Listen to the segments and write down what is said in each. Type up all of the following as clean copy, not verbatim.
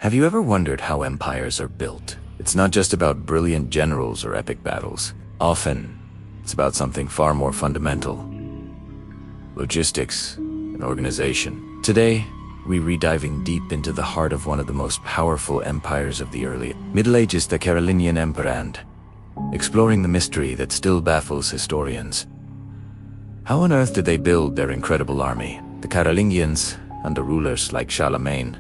Have you ever wondered how empires are built? It's not just about brilliant generals or epic battles. Often, it's about something far more fundamental: logistics and organization. Today, we're diving deep into the heart of one of the most powerful empires of the early Middle Ages, the Carolingian Empire, exploring the mystery that still baffles historians. How on earth did they build their incredible army? The Carolingians, under rulers like Charlemagne,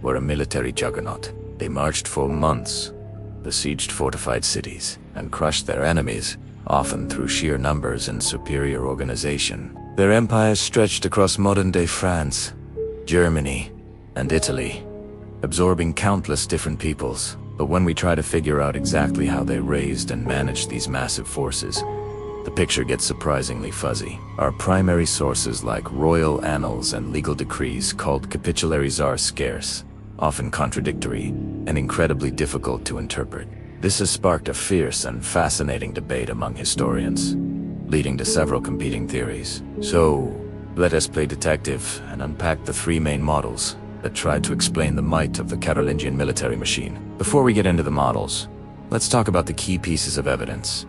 were a military juggernaut. They marched for months, besieged fortified cities, and crushed their enemies, often through sheer numbers and superior organization. Their empires stretched across modern-day France, Germany, and Italy, absorbing countless different peoples. But when we try to figure out exactly how they raised and managed these massive forces, the picture gets surprisingly fuzzy. Our primary sources like royal annals and legal decrees called capitularies are scarce, often contradictory, and incredibly difficult to interpret. This has sparked a fierce and fascinating debate among historians, leading to several competing theories. So, let us play detective and unpack the three main models that try to explain the might of the Carolingian military machine. Before we get into the models, let's talk about the key pieces of evidence.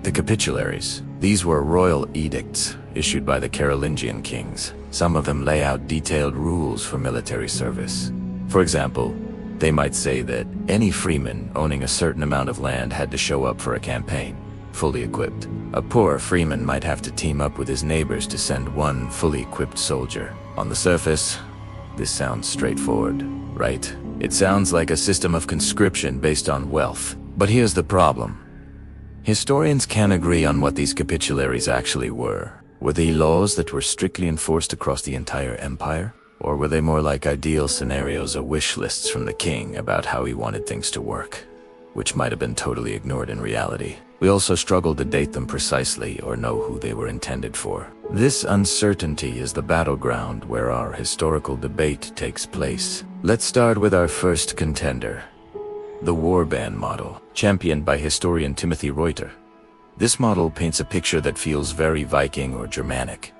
The capitularies. These were royal edicts issued by the Carolingian kings. Some of them lay out detailed rules for military service. For example, they might say that any freeman owning a certain amount of land had to show up for a campaign, fully equipped. A poor freeman might have to team up with his neighbors to send one fully equipped soldier. On the surface, this sounds straightforward, right? It sounds like a system of conscription based on wealth. But here's the problem. Historians can't agree on what these capitularies actually were. Were they laws that were strictly enforced across the entire empire? Or were they more like ideal scenarios or wish lists from the king about how he wanted things to work, which might have been totally ignored in reality? We also struggle to date them precisely or know who they were intended for. This uncertainty is the battleground where our historical debate takes place. Let's start with our first contender, the warband model, championed by historian Timothy Reuter. This model paints a picture that feels very Viking or Germanic.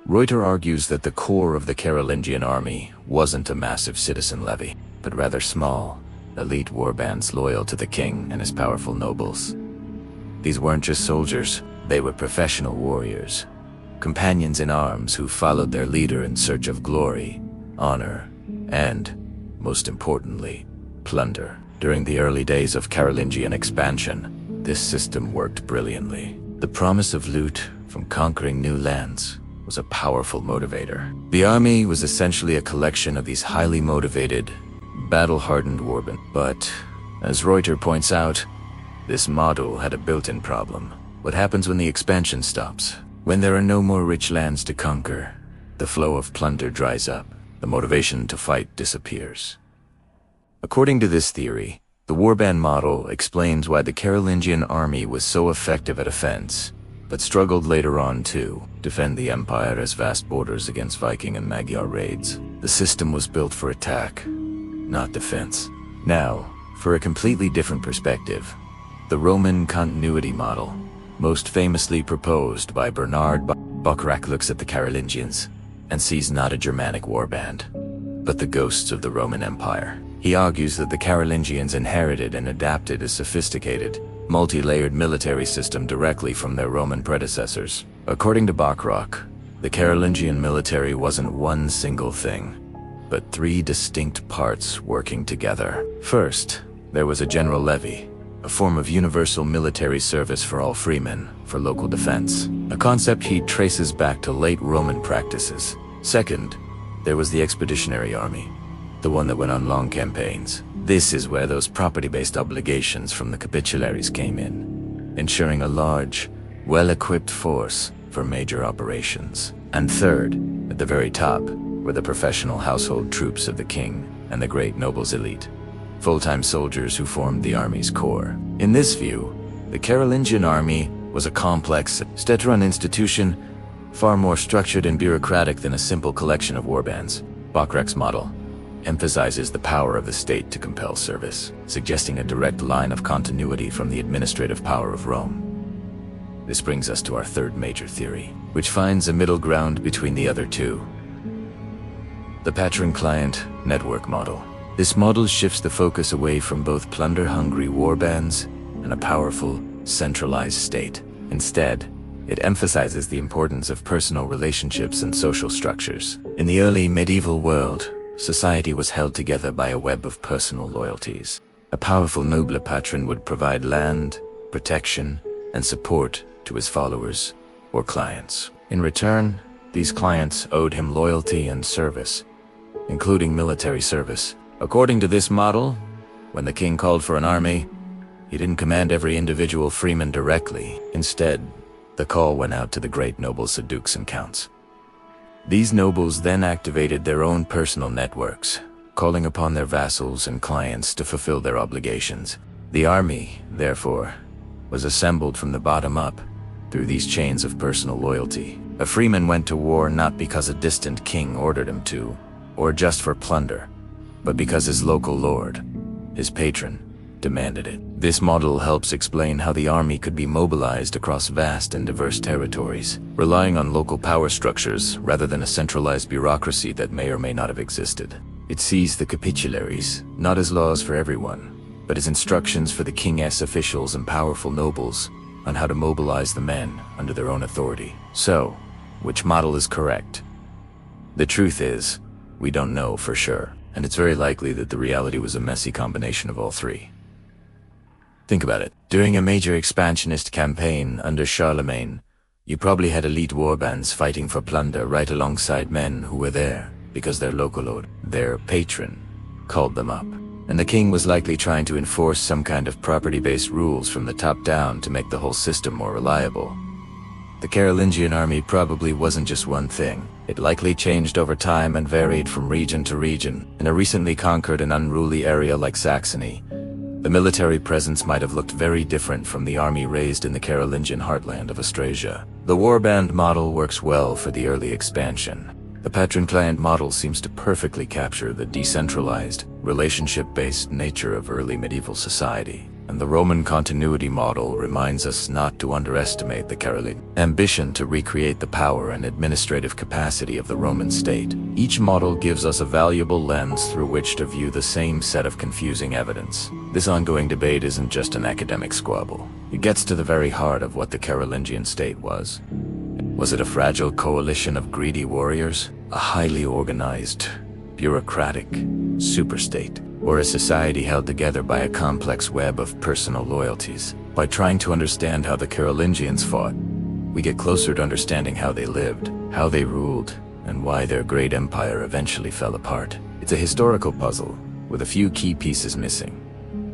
Reuter argues that the core of the Carolingian army wasn't a massive citizen levy, but rather small, elite warbands loyal to the king and his powerful nobles. These weren't just soldiers, they were professional warriors, companions in arms who followed their leader in search of glory, honor, and, most importantly, plunder. During the early days of Carolingian expansion, this system worked brilliantly. The promise of loot from conquering new lands was a powerful motivator. The army was essentially a collection of these highly motivated, battle-hardened warband. But, as Reuter points out, this model had a built-in problem. What happens when the expansion stops? When there are no more rich lands to conquer, the flow of plunder dries up. The motivation to fight disappears. According to this theory, the warband model explains why the Carolingian army was so effective at offense, but struggled later on to defend the empire's vast borders against Viking and Magyar raids. The system was built for attack, not defense. Now, for a completely different perspective, the Roman continuity model, most famously proposed by Bernard Bockrac, looks at the Carolingians and sees not a Germanic warband, but the ghosts of the Roman Empire. He argues that the Carolingians inherited and adapted a sophisticated, multi-layered military system directly from their Roman predecessors. According to Bockrac, the Carolingian military wasn't one single thing, but three distinct parts working together. First, there was a general levy, a form of universal military service for all freemen, for local defense, a concept he traces back to late Roman practices. Second, there was the expeditionary army, the one that went on long campaigns. This is where those property-based obligations from the capitularies came in, ensuring a large, well-equipped force for major operations. And third, at the very top, were the professional household troops of the king and the great nobles elite, full-time soldiers who formed the army's core. In this view, the Carolingian army was a complex, state-run institution, far more structured and bureaucratic than a simple collection of warbands. Bockrac's model emphasizes the power of the state to compel service, suggesting a direct line of continuity from the administrative power of Rome. This brings us to our third major theory, which finds a middle ground between the other two: the patron-client network model. This model shifts the focus away from both plunder-hungry warbands and a powerful, centralized state. Instead, it emphasizes the importance of personal relationships and social structures. In the early medieval world, society was held together by a web of personal loyalties. A powerful noble patron would provide land, protection, and support to his followers or clients. In return, these clients owed him loyalty and service, including military service. According to this model, when the king called for an army, he didn't command every individual freeman directly. Instead, the call went out to the great nobles, the dukes and counts. These nobles then activated their own personal networks, calling upon their vassals and clients to fulfill their obligations. The army, therefore, was assembled from the bottom up through these chains of personal loyalty. A freeman went to war not because a distant king ordered him to, or just for plunder, but because his local lord, his patron, demanded it. This model helps explain how the army could be mobilized across vast and diverse territories, relying on local power structures rather than a centralized bureaucracy that may or may not have existed. It sees the capitularies not as laws for everyone, but as instructions for the king's officials and powerful nobles on how to mobilize the men under their own authority. So, which model is correct? The truth is, we don't know for sure, and it's very likely that the reality was a messy combination of all three. Think about it. During a major expansionist campaign under Charlemagne, you probably had elite warbands fighting for plunder right alongside men who were there because their local lord, their patron, called them up. And the king was likely trying to enforce some kind of property-based rules from the top down to make the whole system more reliable. The Carolingian army probably wasn't just one thing. It likely changed over time and varied from region to region. In a recently conquered and unruly area like Saxony, the military presence might have looked very different from the army raised in the Carolingian heartland of Austrasia. The warband model works well for the early expansion. The patron-client model seems to perfectly capture the decentralized, relationship-based nature of early medieval society. And the Roman continuity model reminds us not to underestimate the Carolingian ambition to recreate the power and administrative capacity of the Roman state. Each model gives us a valuable lens through which to view the same set of confusing evidence. This ongoing debate isn't just an academic squabble. It gets to the very heart of what the Carolingian state was. Was it a fragile coalition of greedy warriors? A highly organized, bureaucratic superstate? Or a society held together by a complex web of personal loyalties? By trying to understand how the Carolingians fought, we get closer to understanding how they lived, how they ruled, and why their great empire eventually fell apart. It's a historical puzzle with a few key pieces missing.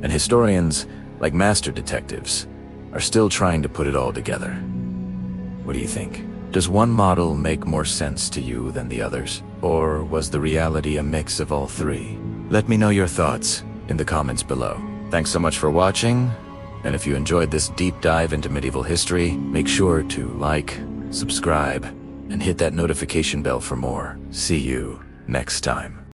And historians, like master detectives, are still trying to put it all together. What do you think? Does one model make more sense to you than the others? Or was the reality a mix of all three? Let me know your thoughts in the comments below. Thanks so much for watching, and if you enjoyed this deep dive into medieval history, make sure to like, subscribe, and hit that notification bell for more. See you next time.